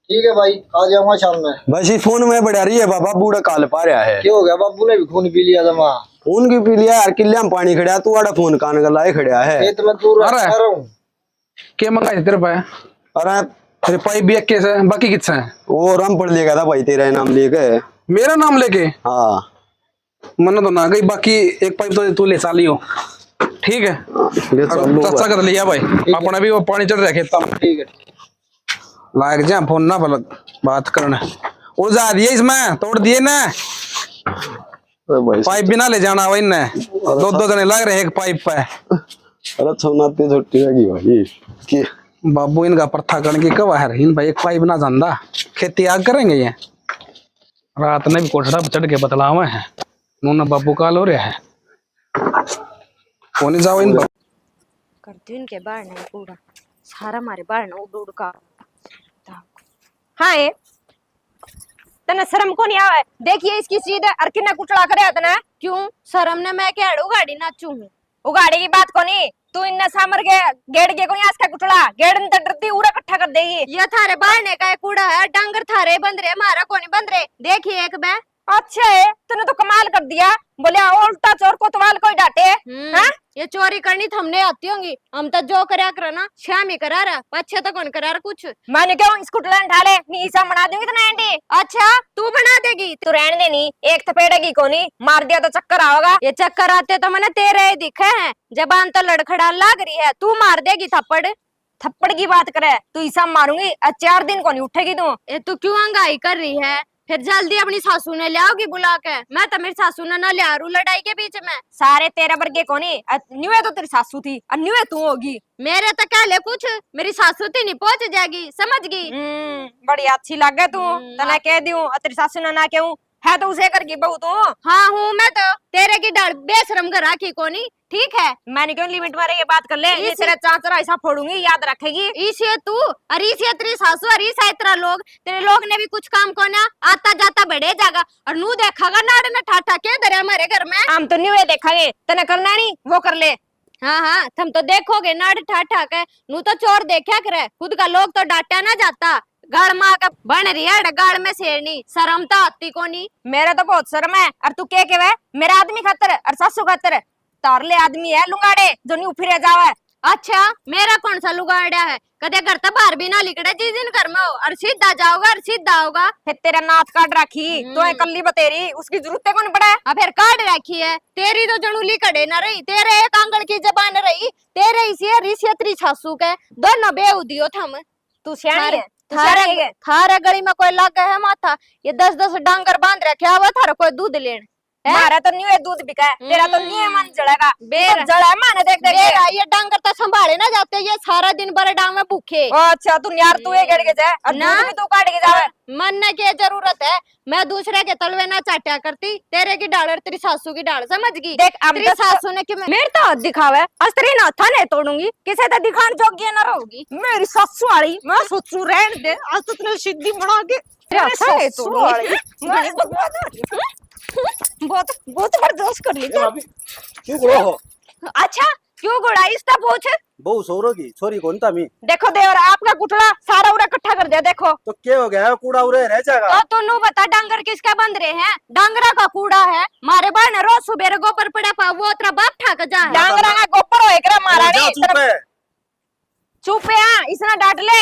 ठीक है भाई, आ जाऊंगा शाम में। बस इस फोन में बढ़िया रही है बाबा, बूढ़ा काल पा रहा है। क्या हो गया? बाबू ने भी खून पी लिया था माँ। फोन की पी लिया यार, किले में पानी खड़ा, तू आड़ा फोन कान का लाए खड़ा है। खेत में दूर अरे। रह रहा हूँ। क्या मंगाई तेरे पे? अरे तेरे पाइप भी एक है, बाकी कितना है? वो राम पढ़ लेगा था भाई, तेरा नाम लेके। मेरा नाम लेके? हाँ मना तो ना गई, बाकी एक पाइप तो तू ले चाली हो। ठीक है, ले चलो चाचा कर लिया भाई, अपने भी वो पानी चढ़ रहा खेता में। ठीक है। लायक जा फोन ना बात करना। उलझा दिए इसमें, तोड़ दिए ना भाई। पाइप भी ना ले जाना वही ने, दो दो जने लग रहे एक पाइप पे। अरे सोनाते छोटी लगी भाई कि बाबू इनका प्रथा करने की कब है इन भाई, एक पाइप ना जानदा खेती आग करेंगे ये। रात ने भी कोठड़ा पे चढ़ के बतलावा है, नूना बाबू काल हो रहा है। कौन जाओ इन करती हूँ इनके बाहर नहीं पूरा सारा हमारे बाहर ना उड़ उड़ का। हाँ ये तना शर्म को नहीं आवे? देखिए इसकी सीधे और किन्ना कुचड़ा करे तना। क्यों शर्म ने मैं क्या उगाड़ी नाचू हूँ? उगाड़ी की बात को नहीं, तू इन्ना सामर के गेड़ के को नहीं आसका कुचड़ा गेड़ न डरती उड़ा इकट्ठा कर देगी। ये थारे बाहर ने का कूड़ा है, डांगर थारे बंद रहे, हमारा को नहीं बंद रहे। देखिए एक मैं अच्छा है, तूने तो कमाल कर दिया। बोले उल्टा चोर कोतवाल कोई डांटे। हाँ ये चोरी करनी तो हमने आती होंगी, हम तो जो करा कर ना शाम ही करा रहा, पच्छे तो कौन करा रहा कुछ। मैंने क्यों स्कूटर ढाले नीसा बना दूंगी तो एंडी। अच्छा तू बना देगी? तू रहने देनी, एक थपेड़ेगी कोनी, मार दिया तो चक्कर आओगा। ये चक्कर आते तो मैंने तेरे दिखे हैं, जबान तो लड़खड़ा लग रही है, तू मार देगी थप्पड़। थप्पड़ की बात करे तू ईसा मारूंगी, 4 दिन को नहीं उठेगी तू। ये तू क्यों अंगाई कर रही है? फिर जल्दी अपनी सासू ने ले आओगी बुला के। मैं तो मेरी सासू ने ना ले आ रू लड़ाई के बीच में। सारे तेरे वर्गे को नहीं, न्यूए तो तेरी सासू थी और न्यूए तू होगी। मेरे तो कह ले कुछ, मेरी सासू थी नहीं पहुंच जाएगी, समझ गई? बड़ी अच्छी लगे तू, तना कह दी हूँ तेरी सासू ने ना कहूँ है तो उसे कर की बहू तू। हाँ हूँ मैं तो, तेरे की डाल बेशरम कर राखी को नहीं। ठीक है मैंने क्यों लिमिट मारे ये बात कर ले, ये तेरा चांचरा ऐसा फोड़ूंगी याद रखेगी। इसे तू और इसे तेरी सासू और इसे तेरा लोग, तेरे लोग ने भी कुछ काम को ना आता जाता बढ़े जाएगा और नू देखागा नाड़ ने ठाठा के दरे हमारे घर में। हम तो न्यू देखांगे, तने करना नहीं वो कर ले। हाँ हाँ तुम तो देखोगे नाड़ ठाठा के, नू तो चोर देखा करे, खुद का लोग तो डांटा ना जाता। गाड़ माँ का बन रही है गाड़ में शेरनी, शर्म तो आती को नहीं। मेरा तो बहुत शर्म है और तू के वे मेरा आदमी खातर और सासू खातर तारले आदमी है लुगाड़े जो नहीं फिर जावे। अच्छा मेरा कौन सा लुगाड़ा है? कदे घर तो बाहर भी ना लिकड़े, जिस दिन घर में हो और सीधा जाओगा और सीधा होगा। फिर तेरा नाथ काट रखी तो कल्ली बतेरी, उसकी जरूरत कौन पड़ा है? फिर काट रखी है तेरी तो जणू लिकड़े ना रही, तेरे एक आंगल की जबान रही, तेरे इसे रिश्यत्री सासू के दोनों बेउदी हो थम। तू सियाणी है थारे गली में कोई लागे है माथा, ये 10-10 डांगर बांध रखे हुआ थारा कोई दूध लेन। हमारा तो न्यू दूध बिका है, तेरा तो न्यू मन जड़ेगा बेर जड़ा माने देख देख ये डांगर तो संभाले ना जाते, ये सारा दिन बड़े डांग में भूखे। अच्छा तू यार तू ये गड़ के जा और दूध भी तू काट के जावे। मनने की जरूरत है, मैं दूसरे के तलवे ना चाटा करती, तेरे की डाल और तेरी सासू की डाल, समझ गई? देख तेरी सासू ने क्यों मेरे तो हाथ दिखावे, अस्त्री ना था नहीं तोड़ूंगी, किसे तो दिखान जोगी ना रहोगी। मेरी सासू वाली मैं सोचू रहने दे, आज तो तेरी सिद्धि बना के बहुत बहुत बर्दाश्त कर ली। क्यों गुड़ो हो? अच्छा क्यों गुड़ाई इसका पूछ? बहु सोरो की छोरी कौन था मी? देखो देवर आपका कुटड़ा सारा उरा इकट्ठा कर दिया। देखो तो क्या हो गया, कूड़ा उरे रह जाएगा। तो तू बता डांगर किसका बंद रहे हैं? डांगरा का कूड़ा है, मारे बार ने रोज सुबह गोबर पड़ा पा वो तेरा बाप ठाक जा डांगरा का गोबर हो एकरा मारा नहीं। चुप है इसने डांट ले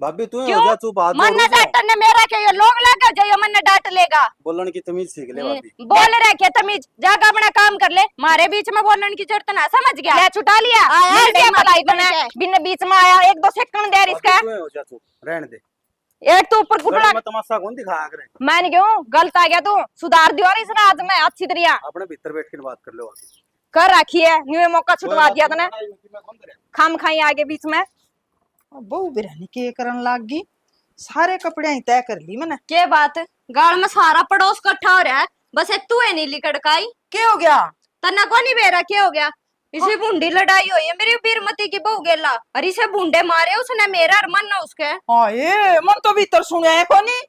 भाभी तू क्यों? हो जा चुप, हाथ मन डांट ने मेरा के ये लोग लगा जो मन डांट लेगा। बोलने की तमीज सीख ले भाभी। बोल रहे के तमीज जाकर अपना काम कर ले, मारे बीच में बोलने की जरूरत ना, समझ गया? ले छुटा लिया आया मलाई बना बिन बीच में आया 1-2 सेकंड देर इसका। तू हो जा चुप, रहने दे। एक तो ऊपर कुटड़ा मैं तमाशा कौन दिखाया करे? मैंने क्यों गलत आ गया तू सुधार दियो और इसने आज मैं अच्छी तरह अपने भीतर बैठ के बात कर लो कर रखी है। न्यू मौका छुटवा दिया तने, खाम खाई आगे बीच में बहु बिरहनी के करन लाग गई, सारे कपड़े ही तय कर ली मैंने। के बात गाड़ में सारा पड़ोस इकट्ठा हो रहा है, बस एक तू है नीली कड़काई। क्या हो गया? तना को नहीं बेरा क्या हो गया? इसे बूंदी लड़ाई हुई है मेरी बीरमती की बहू गेला और इसे बूंदे मारे उसने मेरा और मन उसके। हाँ ये मन तो भीतर सुने है कोनी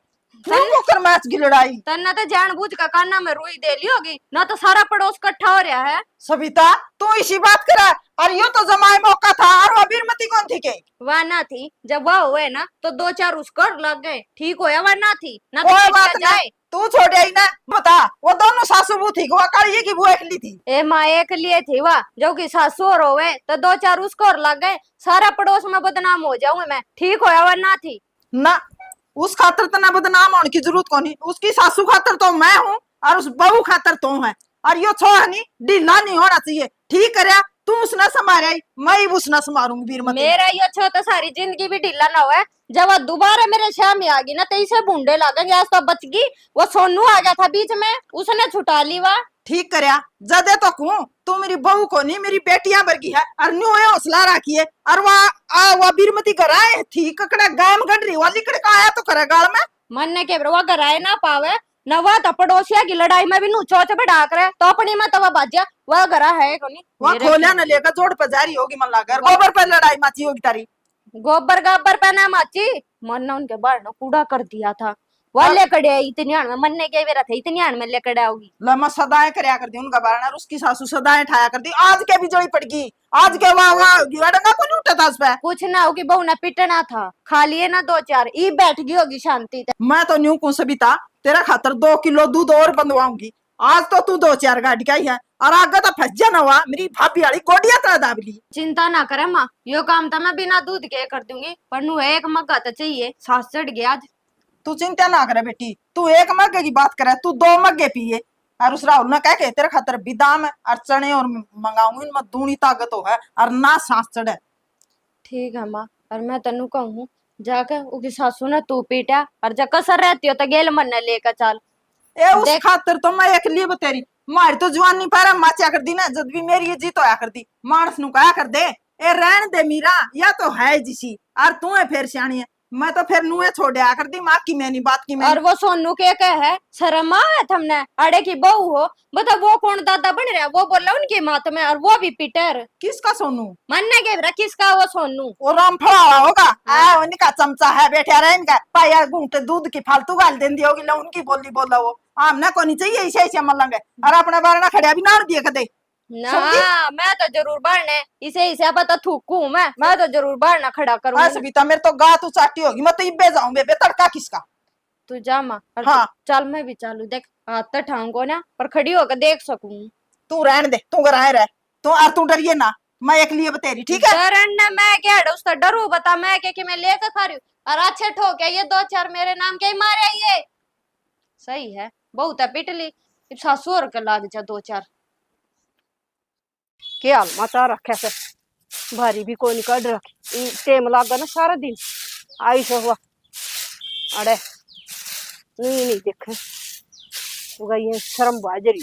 तुमको कर मैच की लड़ाई। तना तो जानबूझ का काना में रुई दे ली होगी ना, तो सारा पड़ोस इकट्ठा हो रहा है। सविता तू इसी बात करा, और यो तो जमाए मौका था। और वो बीरमती कौन थी के? वह ना थी, जब वह हुए ना तो 2-4 उसको लग गए, ठीक होया। वह ना थी ना तो कोई किसका बात जाए। नहीं, तू छोड़े ही ना। बता, वो दोनों सासू बहू थी, वो काली की वो एकली थी? ए माँ एक लिए थी वह, जो कि सासू और होवे तो 2-4 उसको और लग गए, सारा पड़ोस में बदनाम हो जाऊंगी मैं, ठीक होया। वह ना थी ना, उस खातर तो ना बदनाम होने की जरूरत कौन। उसकी सासू खातर तो मैं हूँ और उस बहू खातर तो है। और यो छोड़ नहीं, ढीला नहीं होना चाहिए। ठीक करे, तू उसने संभारे, मैं ही उसने संभारूंगी बीरमती। मेरा ये छो तो सारी जिंदगी भी ढीला ना हुआ। जब वह दोबारा मेरे शाम में आ गई ना तो इसे बूंदे लगेंगे। आज तो बच गई, वो सोनू आ गया था बीच में, उसने छुटा ली। वह ठीक करया, जदे तो कहूं तू मेरी बहू को नहीं, मेरी बेटियां वर्गी है। और न्यू है हौसला रखिए। और वह बीरमती घर आए थी, ककड़ा गायम गढ़ रही वाली कड़का आया तो करे गाल में मन ने के वह कराए ना पावे न। वह तो पड़ोसिया की लड़ाई में भी नूचो पे डाक रहे तो अपनी में तो वह बाजा वह घरा है कोनी। वह खोलिया न लेकर जोड़ पे जारी होगी। मन लगा गोबर पे लड़ाई माची होगी तारी। गोबर गाबर पे ना माची, मन ने उनके बाहर न कूड़ा कर दिया था। वह लेकर आई इतनी आड़ में, मन ने के वेरा थे इतनी आड़ में लेकर आओगी। लम्मा सदाएं करया कर दी उनका बारना। उसकी सासू सदाएं ठाया कर दी। आज के भी जड़ी पड़ गई। आज के वाह गिवाड़ना को नहीं उठा था उस पे। कुछ ना होगी, बहू ने पिटना था, खा लिए ना 2-4 ई बैठ गई होगी शांति से। मैं तो न्यू को सबिता तेरा खातर 2 किलो दूध और बंधवाऊंगी। आज तो तू 2-4 गाड़ी का ही है। और आगे तो फंस जाना हुआ मेरी भाभी वाली गोडिया तरह दाबली। चिंता ना करे माँ, यो काम तो मैं बिना दूध के कर दूंगी, पर नु एक मग्गा तो चाहिए। सांस चढ़ गया आज। तू चिंता ना करे बेटी, तू 1 मग्गे की बात करे, तू 2 मग्गे पिए। और उस राहुल ने कह के तेरे खातर बिदाम और चने और मंगाऊंगी, इनमें दूनी ताकत हो है और ना सांस चढ़े। ठीक है माँ, और मैं तेनू कहूँ जाकर उकी सासू ने तू पीटा और जब कसर रहती हो तो गेल मन ने लेकर चल। ए उस खातर तो मैं एक लिए बतेरी मारी तो जवान नहीं पारा माचा कर दी ना। जब भी मेरी ये जीत होया कर दी, मानस नु कहा कर दे ए रहन दे मीरा, या तो है जिसी और तू है फिर सियाणी है। मैं तो फिर नुए छोड़या कर दी, माँ की मैंने बात की मैं। और वो सोनू के है शर्म है तुमने, अड़े की बहू हो, बता वो कौन दादा बन रहा है। वो बोला उनकी माँ तुम्हें, और वो भी पीटर। किसका सोनू? मानने के किसका वो सोनू? वो रामफड़ा होगा। उनका चमचा है बैठा रहे इनका पाया घूंटे दूध की फालतू गाल देंदी होगी। लो उनकी बोली बोला वो आमने को नहीं चाहिए ऐसे ऐसे मलंगे। और अपने बारे ना खड़िया भी ना दिए कदे ना। मैं तो जरूर बाढ़ने इसे पता थूकू मैं तो जरूर बाढ़ना खड़ा करूँ। ऐसे भी तो मेरे तो गा तू चाटी होगी। मैं तो इब्बे जाऊं बे तड़का किसका। तू जा माँ। हाँ चल मैं भी चालू, देख हाथ तो ठाऊंगो ना पर खड़ी होकर देख सकूं। तू रहने दे, तू घर रह तू। और तू डरिए ना, मैं एक लिए बतेरी ठीक है। डरने मैं क्या उसका डरू बता, मैं क्या कि मैं लेकर खा रही हूँ। और अच्छे ठोके ये 2-4 मेरे नाम के मारे ये सही है। बहुत है पिटली सासू और के लाग जा 2-4 क्या माता रखे से भारी भी कोई निकल रखी टेम लागा ना सारा दिन आई से हुआ। अरे नहीं देखे तो ये शर्म बाजरी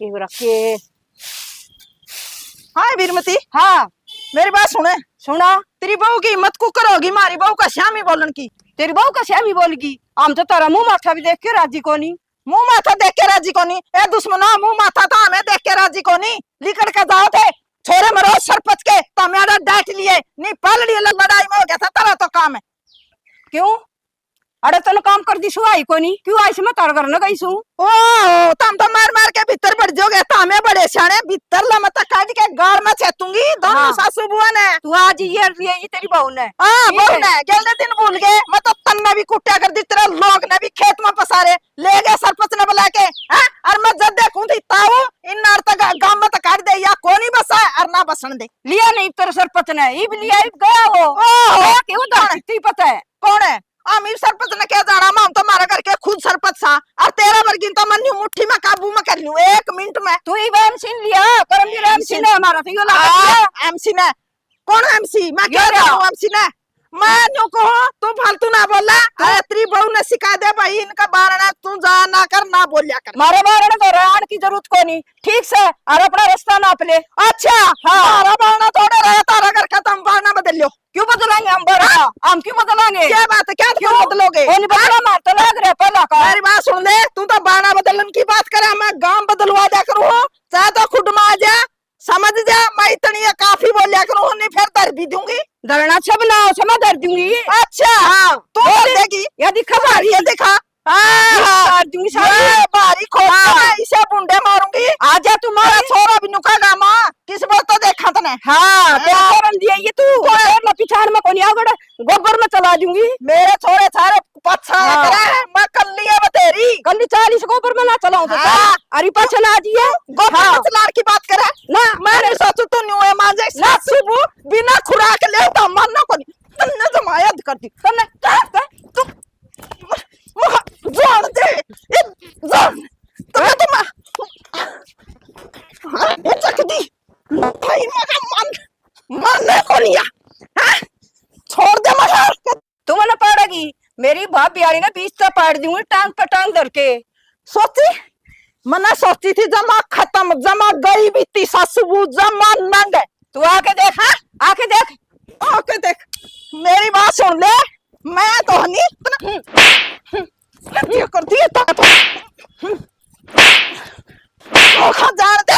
के। हाँ बीरमती, हाँ मेरी बात सुने। सुना। तेरी बहू की हिम्मत कुकर होगी मारी बहू का श्यामी बोलन की। तेरी बहू का श्यामी बोलगी, हम तो तारा मुंह माथा भी देख के राजी कोनी। मुंह माथा देख के राजी कोनी? ए दुश्मना, मुंह माथा था हमें देख के राजी कोनी। लिकड़ के जाओ थे छोरे मरो सरपंच के तो मेरा डांट लिए नहीं पल लिए लड़ाई में हो गया था। तेरा तो काम है। क्यों? अरे तन काम कर दी सुहाई कोनी, क्यों आई से मैं तार घर न गई सू। ओ तम तो मार मार के भीतर बढ़ जाओगे तो हमें बड़े सियाने भीतर ला मत काट के गार में छेतूंगी दोनों। हाँ। सासू बुआ ने तू आज ये तेरी बहू ने। हाँ बहू ने गेले दिन भूल गए। मैं तो तन ने भी कुटिया कर दी, तेरा लोग ने भी खेत में पसारे ले गए सरपंच ने बुला के। और मैं जब देखूं थी ताऊ इन नार तक गांव में काट दे या कोनी बसा और ना बसन दे। लिया नहीं तेरे सरपंच ने, इब लिया इब गया वो। ओहो क्यों तो पता है कौन है? अमीर सरपंच ने क्या जाना, हम तो मारा करके खुद सरपंच सा। और तेरा वर्गिन तो मन मुट्ठी में काबू में कर लूं 1 मिनट में। तू ही एमसी लिया करमवीर एमसी ने हमारा तो यो लगा। एमसी ने कौन? एमसी मैं क्या रहा एमसी ने? मैं न्यू को तू फालतू ना बोला। तेरी बहू ने सिखा दे भाई इनका बारना तू जा ना कर ना बोलिया कर। मारे बारना तो रहन की जरूरत को नहीं, ठीक से और अपना रास्ता नाप ले। अच्छा हाँ तारा बारना थोड़े रहा तारा घर का तुम बारना बदल लो। क्यों बदलाएंगे हम बारना? हम क्यों बदलाएंगे? क्या बात है, क्या क्यों बदलोगे? बदला मार तो लग रहा पहला का। मेरी बात सुन ले, तू तो बारना बदलन की बात करे, मैं गांव बदलवा दिया करूँ। चाहे तो खुद में आ जा, समझ जा। मैं इतनी काफी बोलिया करूँ, नहीं फिर दर भी दूंगी। धरना सब ना मैं दर दूंगी। अच्छा हाँ तू बोल देगी यदि खबर ये देखा मार दूंगी ये भारी खोटा मैं इसे बुंडे मारूंगी। आजा तुम्हारा छोरा भी नुकागा मां किस बात तो देखा तने। हां तेरा करन दिया ये तू ना पिछाड़ में कोनी आवड़ गोबर में चला दूंगी। मेरे छोरे सारे पछा करे मैं कर लिया बतेरी कल्ली 40 गोबर में ना चलाऊं तो अरे पाछे ना दिए गोबर में चलार की बात करे ना। मैंने सोचू तू न्यू मांजे सासू बिना खुराक ले तो मन ना कोनी तन्ने जमायत करती तन्ने तू जान दे जान तुम ये चकदी भाई मगा मन को लिया छोड़ दे मगर तुम ना पड़ेगी मेरी भाभी आ रही ना बीच से पाड़ दूंगी टांग पे टांग धर के। सोची मना सोचती थी जमा खत्म जमा गई बीती सासू जमा नंग। तू आके देख आके देख मेरी बात सुन ले मैं तो नहीं ये करती है तो जान दे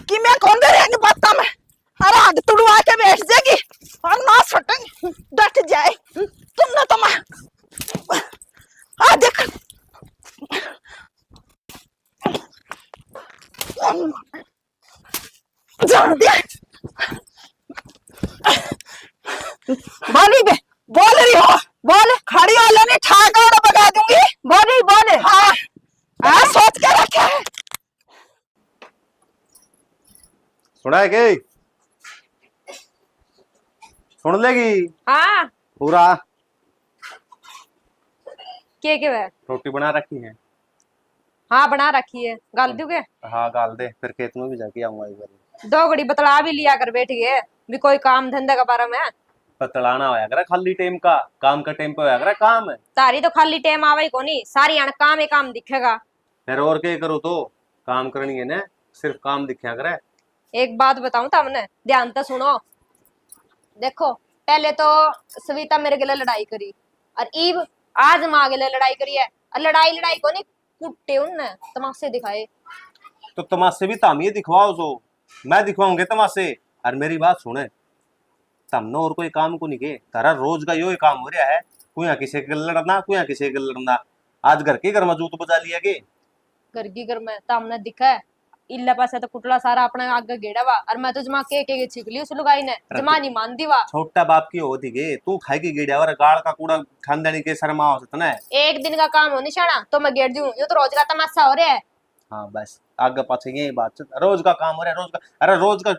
कि मैं कौन दे रहेंगे बत्ता में अरे आग तुड़वा के बैठ जाएगी और ना सटेंगे डट जाए तुमने तो मैं आ देख जान दे बोली बे बोल रही हो बोल खड़ी वाले ने ठाका और बगा दूंगी बोले हाँ सोच के रखे है। सुना है के सुन लेगी हाँ पूरा के वे रोटी बना रखी है। हाँ बना रखी है गाल दूगे। हाँ गाल दे फिर खेत में भी जाके आऊंगा एक बार। 2 घड़ी बतला भी लिया कर बैठ गए भी कोई काम धंधे का बारे में पतलाना होया करे खाली टाइम का काम का टाइम पे होया करे काम है। तारी तो खाली टाइम आवे को नहीं सारी अण काम ही काम दिखेगा। फिर और क्या करो तो काम करनी है ना सिर्फ काम दिखा करे। एक बात बताऊं तुमने ध्यान से सुनो देखो पहले तो सविता मेरे गले लड़ाई करी और ईब आज माँ गले लड़ाई करी है और लड़ाई को नहीं कुट्टे उनने तमाशे दिखाए। तो तमाशे भी तामिए दिखवाओ सो मैं दिखवाऊंगे तमाशे। और मेरी बात सुने तमने और कोई काम को नहीं के तारा रोज का यो ही काम हो रहा है कुया किसी के लड़ना कुया किसी के लड़ना। आज घर के घर में जूत बजा लिया के घर की घर में तामने दिखा है इल्ला पासे तो कुटला सारा अपने आगे गेड़ा वा और मैं तो जमा के छिकली उस लुगाई ने जमा नहीं मानती वा। छोटा बाप की होती गे तू खाई की गेड़ा और गाड़ का कूड़ा खान देने के शर्मा हो सकता है। एक दिन का काम हो निशाना तो मैं गेड़ दूं ये तो रोज का तमाशा हो रहा है। हाँ बस आगे पाछे यही बात रोज का काम हो रहा है रोज का। अरे रोज का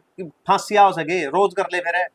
फांसी हो सके रोज कर ले फिर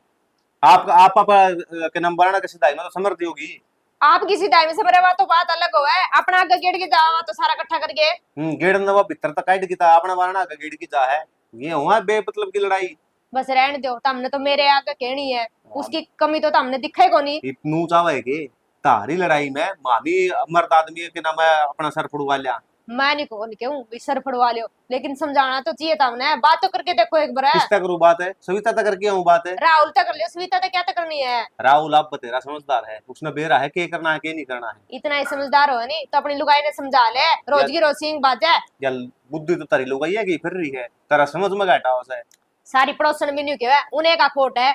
आप के नंबर ना किसी दाई में तो समझती होगी। आप किसी टाइम से बरे तो बात अलग हो है अपना आगे गेड़ के जावा तो सारा इकट्ठा करके गेड़ नवा भीतर तक काट की था अपना वारना आगे गेड़ की जा है ये हुआ बेमतलब की लड़ाई। बस रहने दो तुमने तो मेरे आगे कहनी है उसकी कमी तो तुमने दिखा ही को नहीं। इतनू चावे के तारी लड़ाई में मामी मर्द आदमी के नाम अपना सर फुड़वा लिया। मैं नहीं कहूँ सर फड़वा लियो लेकिन समझाना तो चाहिए तुमने बात तो करके देखो एक बार। किस तक बात है सविता तक करके हूँ बात है राहुल तक कर लियो सविता तक क्या तक करनी है। राहुल आप बतेरा समझदार है उसने बेरा है के करना है के नहीं करना है। इतना ही समझदार हो नहीं तो अपनी लुगाई ने समझा ले रोज की रोज सिंह बाजा या बुद्धि तो तारी लुगाई है कि फिर रही है तेरा समझ में घाटा हो है। सारी पड़ोसन भी नहीं के उन्हें का खोट है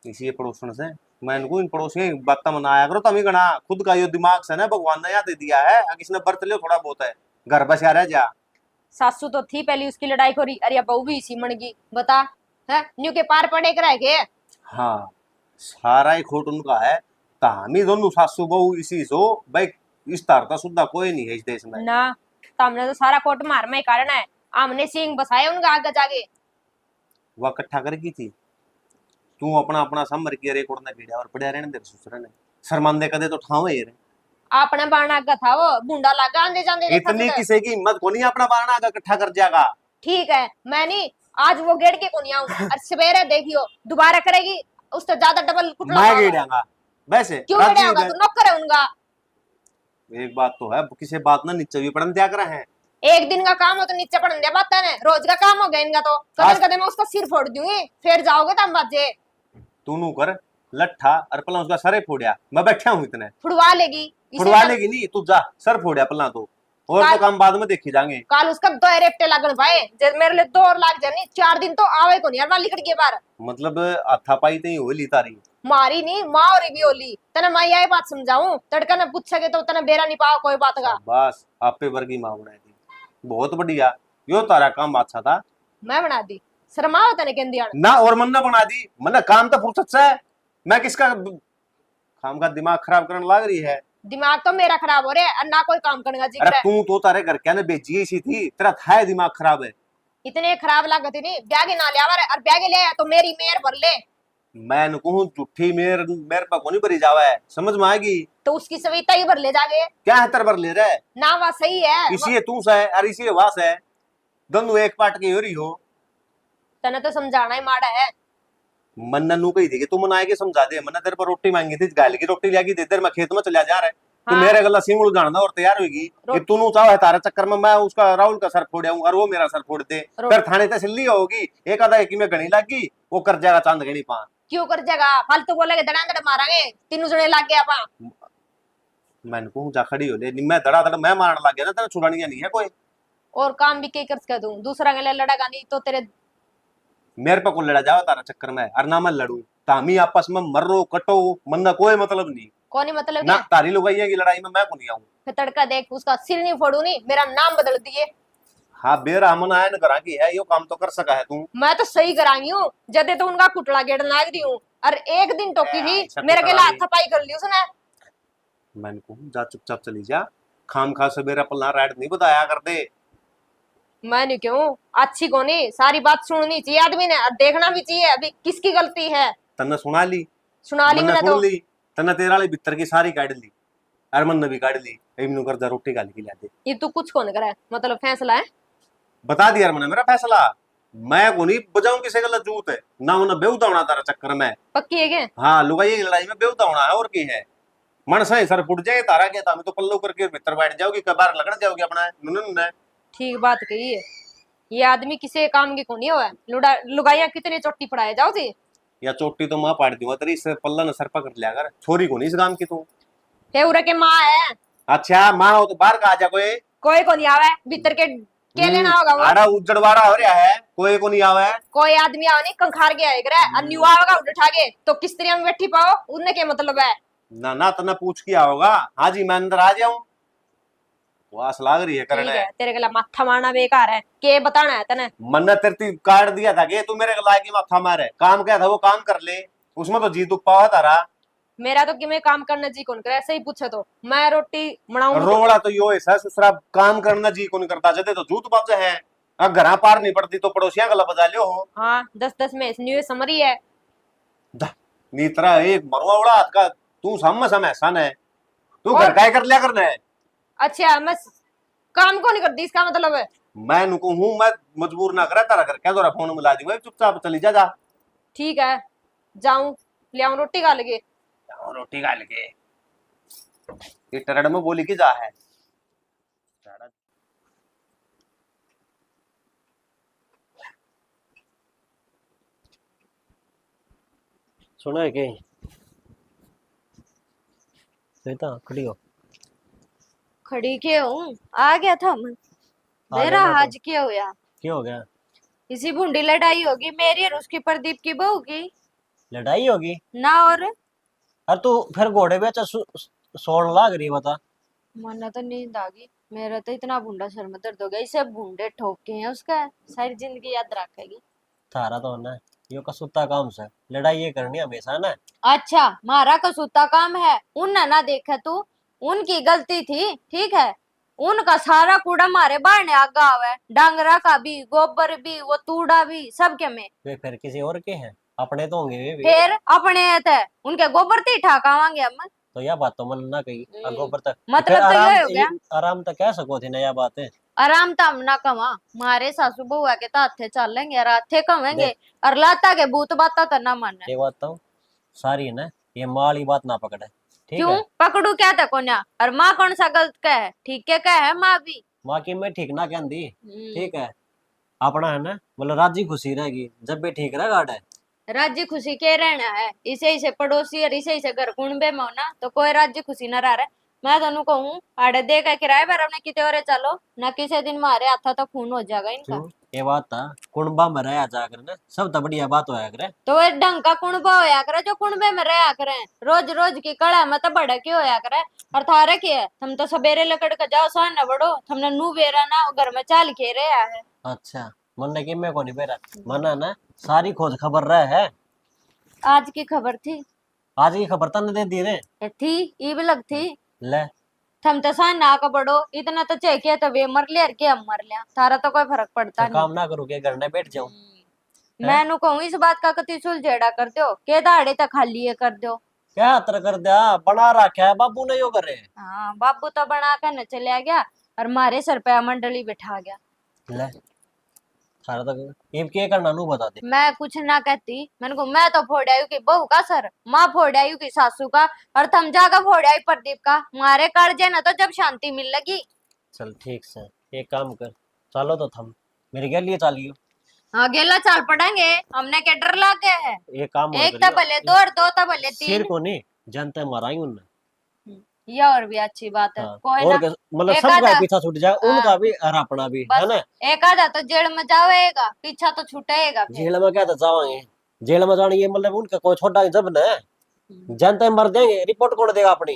इसी पड़ोसन से मैं इनको इन पड़ोसी बात मनाया करो तभी गणा खुद का यो दिमाग से ना भगवान ने याद दिया है किसने बरत लियो थोड़ा बहुत है घर बस आ रहा जा। सासू तो थी पहली उसकी लड़ाई खोरी अरे बहू भी इसी मन की बता है न्यू के पार पड़े कराए के। हाँ सारा ही खोट उनका है तामी दोनों सासू बहू इसी सो भाई इस तारता सुधा कोई नहीं है इस देश में ना तुमने तो सारा कोट मार में कारण है हमने सिंह बसाए उनका आगे जाके वह इकट्ठा करेगी थी तू अपना अपना समर की रेकॉर्ड ना गिड़ा और पड़े रहने दे ससुर ने शर्मांदे कदे तो ठावे रे अपना बारना का था वो बूंदा लगा आंदे जांदे इतनी किसी की हिम्मत को नहीं अपना बारना आगा इकट्ठा कर जाएगा। ठीक है मैं नहीं आज वो गेड़ के को नहीं आऊं और सवेरे देखियो दोबारा करेगी उससे ज्यादा डबल कुटला मैं गेड़ांगा वैसे क्यों गेड़ांगा तू नौकर है उनका। एक बात तो है किसी बात ना नीचे भी पड़न दिया करे हैं एक दिन का काम हो तो नीचे पड़न दिया बात है रोज का काम हो गया इनका तो कदम कदम मैं उसका सिर फोड़ दूंगी फिर जाओगे तब बाजे तू नू कर लट्ठा और पला उसका सरे फोड़िया मैं बैठा हूँ इतने फुड़वा लेगी नहीं तू जा सर फोड़िया पला तो और तो काम बाद में देखी जाएंगे। काल उसका 2 रेफ्टे लगन पाए जब मेरे लिए 2 और लाग जानी 4 दिन तो आवे को नहीं यार वाली कट के बार मतलब हाथा पाई तो ही हो ली तारी मारी नहीं माँ और भी ओली तने मैं यही बात समझाऊं तड़का ने पूछेगे तो तने बेरा नहीं पाओ कोई बात का। बस आपे वर्गी माँ बनाई दी, बहुत बढ़िया। यो तारा काम अच्छा था। मैं बना दी शर्माओ तने कहंदी आने ना और मन ना बना दी, मन काम तो फुर्सत से है। मैं किसका काम का दिमाग खराब करने लग रही है। दिमाग तो मेरा खराब हो रहा है और ना कोई काम करने का जिक्र अरे है। तू तो तारे घर क्या ने बेची ही सी थी, तेरा था दिमाग खराब है। इतने खराब लागत नहीं ब्याह के ना ले आवा और ब्याह के ले आया तो मेरी मेहर भर ले। मैं कहूँ झूठी मेरे पर को नहीं भरी जावा है, समझ में आएगी। तो उसकी सविता ही भर ले जागे क्या है तेरे भर ले रहा है। ना वह सही है इसी तू सा है और इसी वास है, दोनों एक पार्ट की हो रही हो। तने तो समझाना ही माड़ा है। मन्ना नू कही थी कि तू मनाए के समझा दे, मन्ना तेरे पर रोटी मांगी थी, गाल की रोटी लागी दे, तेरे मैं खेत में चला जा रहा है। तू हाँ। मेरे गला सिंगल जानना और तैयार होगी कि तू नू चाहो है तारे चक्कर में मैं उसका राहुल का सर फोड़ आऊं और वो मेरा सर फोड़ दे। फिर थाने ते सिल्ली होगी, एक आधा एक में गणी लागी, वो कर जाएगा चांद गणी पा। क्यों कर जाएगा फालतू बोलेगे दड़ा मारांगे तीनों जने लाग गया पा। मैंने कहूं जा खड़ी हो ले, मैं धड़ा मैं मारने लग गया ना, तेरा छुड़ानी नहीं है कोई। और काम भी कई कर सका दूं दूसरा गले लड़ेगा नहीं तो तेरे मेरे पे को लड़ा जाओ तारा चक्कर में और ना मैं लड़ू तामी आपस में मर्रो कटो, मन्ना कोई मतलब नहीं। कौन ही मतलब ना क्या? तारी लुगाइया की लड़ाई में मैं को नहीं आऊं। फिर तड़का देख उसका सिर नहीं फोड़ू नहीं मेरा नाम बदल दिए। हाँ बेरा हमन आया न करा की है, यो काम तो कर सका है तू। मैं तो सही करांगी हूँ जदे तो उनका कुटला गेड़ लाग रही हूँ और एक दिन टोकी थी अच्छा मेरे के कुटला हाथ ली। थपाई कर ली उसने। मैंने कहूं जा चुपचाप चली जा, खाम खा सवेरा पल्ला राइट नहीं बताया कर दे। मैंने क्यों अच्छी कोनी सारी बात सुननी चाहिए आदमी ने और देखना भी चाहिए अभी किसकी गलती है। तन्ने सुना ली, सुना ली मन्ने मैंने सुन तो ली, तन्ने तेरा वाली भीतर की सारी काट ली और मन ने भी काट ली। इमनु कर जा रोटी गाल की ला दे। ये तू कुछ कौन करे मतलब फैसला है। बता दिया मैंने मेरा फैसला, मैं को नहीं बजाऊं किसी का जूत है ना, उन्हें बेउता होना तारा चक्कर में। पक्की है क्या? हाँ लुगाई की लड़ाई में बेउता होना है और की है। मन सही सर फुट जाए तारा के तामी तो पल्लो करके भीतर बैठ जाओगी, कबार लगड़ जाओगी अपना नुन। ठीक बात कही है। ये आदमी किसी काम की कोनी हुआ लुगाइयां कितनी चोटी पड़ाए जाओ जी। या चोटी तो माँ पाड़ दूंगा तेरी, इससे पल्ला न सर पकड़ लिया कर, छोरी को नहीं इस काम की तू। हे उरे के माँ है। अच्छा माँ हो तो बाहर का आ जा कोई। कोई को नहीं आवे भीतर के लेना होगा वो। आड़ा उजड़वाड़ा हो रहा है, कोई को नहीं आवे। कोई आदमी आओ नहीं कंखार के आएगा और न्यू आवेगा उठा के तो किस तरह में बैठी पाओ उनने क्या मतलब है। ना ना तना पूछ किया होगा, हाँ जी मैं अंदर आ जाऊं, वास लाग रही है ठीक करने। है तेरे गला माथा मारना बेकार है के बताना है तने। मन्नत तेरी काट दिया था कि तू मेरे गला की माथा मारे, काम क्या था वो काम कर ले, उसमें तो जी दुख पावा तारा। मेरा तो कि मैं काम करना जी कौन करे ऐसे ही पूछे तो मैं रोटी बनाऊं रोड़ा तो यो ऐसा ससुरा काम करना जी को नहीं करता, जदे तो जूत बाजे है। अब घरा पार नहीं पड़ती तो पड़ोसियां गला बजा लियो हो। हाँ 10-10 में न्यू समरी है। नीतरा एक मरवा उड़ा हाथ का, तू सामने समय सन है, तू और- घर का कर लिया करना है। अच्छा मैं काम को नहीं करती इसका मतलब है। मैं नुकू हूँ, मैं मजबूर ना करा तारा घर क्या दोरा फोन मिला दी, चुपचाप चली जा जा। ठीक है जाऊं ले आऊं रोटी खा लगे। रोटी खा लगे ये टरड़ में बोली की जा है। सुना है कहीं श्वेता खड़ी हो। खड़ी के हूँ आ गया था मैं। आ मेरा गया था आज क्या हुआ क्या हो गया? इसी भूंडी लड़ाई होगी मेरी और उसकी प्रदीप की बहू की लड़ाई होगी? ना और अरे तू फिर घोड़े पे सोड़ लाग रही बता। मरना तो नींद आ गई मेरा तो इतना भूंडा सर में दर्द हो गया इसे भूंडे ठोक के हैं उसका सारी जिंदगी याद रखेगी। थारा तो ना यो कसूता काम से लड़ाई ये करनी हमेशा ना। अच्छा मारा कसूता काम है उन ना देखा तू उनकी गलती थी ठीक है। उनका सारा कूड़ा मारे बाहर ने आगा हुआ है डांगरा का भी गोबर भी वो तूड़ा भी सबके में। वे फिर किसी और के हैं अपने तो होंगे वे भी। फिर अपने थे उनके गोबर ते ठाकावांगे हम। तो यह बात तो मन ना कही गोबर तक मतलब तो ये हो गया आराम तक कह सको थी नया बात है। आराम तो हम ना कमा मारे सासू बहुआ के ताथे चलेंगे राथे कमेंगे और लाता के भूत बाता तो ना माने। ये बात तो सारी है ना, ये माल ही बात ना पकड़े ठीक क्यों है। पकड़ू क्या था कोन्या और माँ कौन सा गलत कह है ठीक है कह है माँ भी। माँ की मैं ठीक ना कहती ठीक है, अपना है ना मतलब राजी खुशी रहेगी जब भी ठीक रह गाड़ है। राज्य खुशी के रहना है इसे इसे पड़ोसी और इसे इसे घर कुंबे में होना तो कोई राज्य खुशी ना रहा। मैं दोनों कहूँ आड़े दे का किराए पर हमने कितने और चलो ना किसी दिन मारे हाथा तो खून हो जाएगा इनका। ये बात था कुणबा में रहा जाकर ना सब तो बढ़िया बात होया करे। तो ये ढंग का कुणबा होया करे जो कुणबे में रहा करे, रोज रोज की कड़ा में तो बड़ा क्यों होया करे। और थारे की है, तुम तो सवेरे लकड़ के जाओ सान न बड़ो, तुमने नू बेरा ना घर में चाल के रहा है। अच्छा मन की मैं को नहीं बेरा मना ना सारी खोज खबर रहा है। आज की खबर थी, आज की खबर तने दे दी रे थी ये भी लग थी। ले थम तो सान ना का बड़ो, इतना तो चाहिए तो वे मर लिया के हम मर लिया, थारा तो कोई फर्क पड़ता तो काम ना करूँ के घर में बैठ जाऊं। नहीं। मैं नु कहूँ इस बात का कति सुलझेड़ा कर दो, के दाड़े तक खाली है कर दो। क्या तर कर दिया बना रखा है बाबू ने यो करे। हाँ बाबू तो बना कर न चलिया गया और मारे सर पे मंडली बैठा गया। ले सारा तक इब के करना नू बता दे। मैं कुछ ना कहती, मैंने को मैं तो फोड़ आई की बहू का सर, माँ फोड़ आई की सासू का, और थम जाकर फोड़ आई प्रदीप का। मारे कर्जे न तो जब शांति मिल लगी। चल ठीक से एक काम कर चलो तो थम मेरे क्या लिए चालियो। हाँ गेला चाल पड़ेंगे, हमने क्या डर लग गया है। एक काम और एक करियो। तो भले दो और दो तो भले सिर तीन। को नहीं जनता माराई उनने। ये और भी अच्छी बात है। हाँ, कोई और ना, क्या, मतलब एक सबका आधा- पीछा छूट जाए उनका भी और अपना भी है ना। एक आधा तो जेल में जाएगा, पीछा तो छूटेगा फिर। जेल में क्या तो जाओगे जेल में जाने ये मतलब उनका कोई छोटा जब न जनता मर देंगे रिपोर्ट कौन देगा अपनी।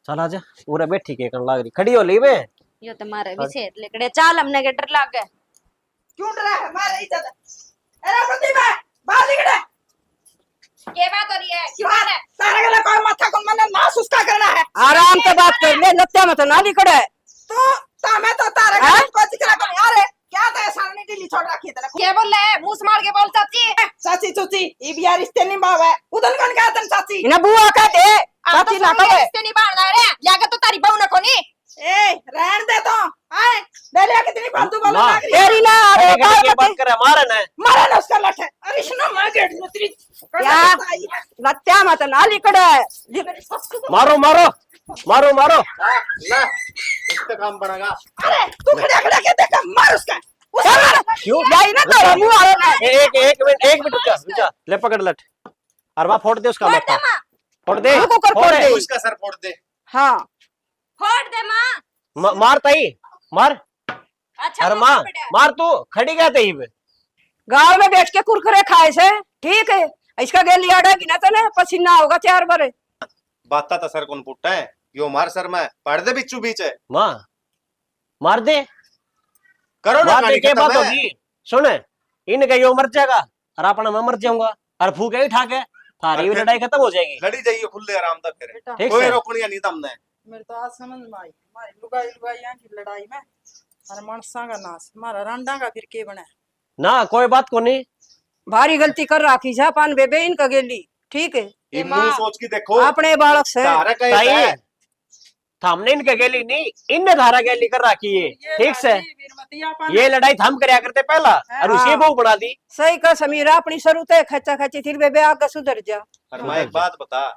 चल आजा पूरा बैठी के कर लाग रही खड़ी हो ली बे। ये तुम्हारे भी सेहत लेकड़े चाल हमने के डर लग गए। क्यों डरा है मारे इज्जत अरे प्रदीप बाहर निकले ये बात हो रही है क्यों बाहर है? सारे गला कोई माथा को मने ना सुस्ता करना है। आराम से बात कर ले, लत्या में तो ना निकले। तो मैं तो तारे का को जिक्र कर अरे क्या तो सामने ढीली छोड़ रखी है तेरे क्या बोल रहे हैं मुंह मार के बोल चाची। चाची चूची ई बिया रिश्ते नहीं बावे उधर कौन कहते हैं चाची इन्हें बुआ कहते चाची ना कहे। रिश्ते नहीं बांधना रे, जाकर तो तारी बहू न कोनी। ए रहन दे तो आए डेलिया कितनी फालतू बोलने माँ, लग रही है। तेरी ना अरे के बात करे मारे ना मारा ना उसका लठ है अरे सुनो मैं गेट में तेरी क्या? लत्या में तो ना निकले। मारो मारो मारो मारो। ना इसका काम बनेगा। अरे तू खड़ा खड़ा के देख मार उसका क्यों यही ना तो मुंह आ रहा है। एक मिनट रुक जा ले पकड़ लट अरे वाह फोड़ दे उसका माथा फोड़ दे रुको कर फोड़ दे। उसका सर फोड़ दे। हाँ फोड़ दे माँ। मार ताई मार। अच्छा अरे मौका माँ पड़ा। मार तू खड़ी क्या तई पे। गाँव में बैठ के कुरकुरे खाए से ठीक है। इसका गेली अड़ेगी ना तो ना पसीना होगा 4 बार। बाता तो सर कौन पुट्टा है यो मार सर में पढ़ दे बिच्चू बीच है माँ मार दे करो ना मार दे कहानी के खत्म बात है। होगी सुन इनका यो मर जाएगा और अपना मैं मर जाऊंगा और फूके ही ठाके थारी भी लड़ाई खत्म हो जाएगी। लड़ी जाइए खुले आराम तक फिर ठीक कोई से रोकनी नहीं तमने। मेरे तो आज समझ में आई हमारी लुगाइयां की लड़ाई में और मनसा का नाश हमारा रंडा का फिर के बना ना कोई बात को नहीं। भारी गलती कर रखी जा पान बेबे इनका गेली ठीक है। ये मुंह सोच के देखो अपने बालक से तारा का ताई है हमने इनका गैली नहीं इनने धारा गैली कर रखी है ठीक से। ये लड़ाई हम करया करते पहला और उसे बहू बना दी। सही का समीरा अपनी शुरू ते खचा खची थी बेबे आगे सुधर जा। और मैं एक बात बता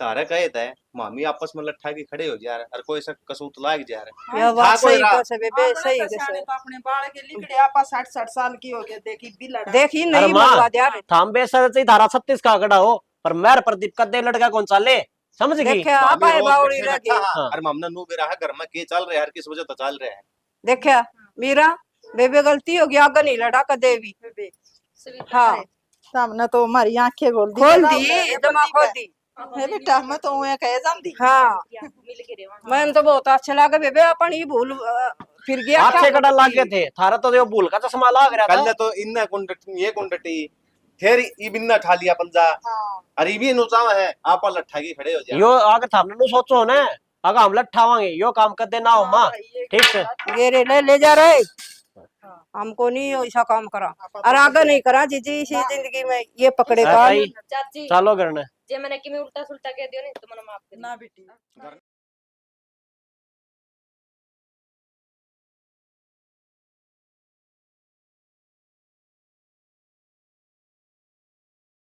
तारा कहे थे मामी आपस में लट्ठा के खड़े हो जा रहे और कोई सा कसूत लाग जा रहा यह बात कोई सही रहा। का से बेबे सही का से। तो अपने बाल के लिकड़े आपा 60 साल की हो गया देखी भी लड़ा देखी अरे नहीं माँ मरवा दिया रे। थाम बेसर से धारा 36 का आंकड़ा हो पर मेर प्रदीप का दे लड़का कौन चाले समझ गई। देखे आप आए बावड़ी लगी। और मामना नू भी रहा घर में के चल रहे हैं हर किस वजह तो चल रहे हैं। देखा मीरा बेबे गलती होगी आगे नहीं लड़ा कर देवी। हाँ सामने तो हमारी आंखें खोल दी खोल दी दिमाग खोल दी। बेटा मैं तो उहे कहे जानती हाँ मैंने तो बहुत अच्छा लगा बेबे अपन ये भूल फिर गया हाथ से क्या कड़ा लाग गए थे थारा तो जो भूल का चश्मा लाग रहा कल था। तो इन्ना कुंडटी ये कुंडटी फिर ई बिन्ना ठा लिया पंजा अरे भी नुचावा है आप लट्ठा के खड़े हो जा। यो अगर थामने नु सोचो ना अगर हम लट्ठावांगे यो काम कर देना हो माँ ठीक से। गेरे ले जा रहे हमको नहीं ऐसा काम करा और आगे नहीं करा जी इसी जिंदगी में ये पकड़े का ताई चाची चलो करने जे मैंने कि मैं उल्टा सुल्टा कह दियो नहीं तो मैंने माफ कर ना बेटी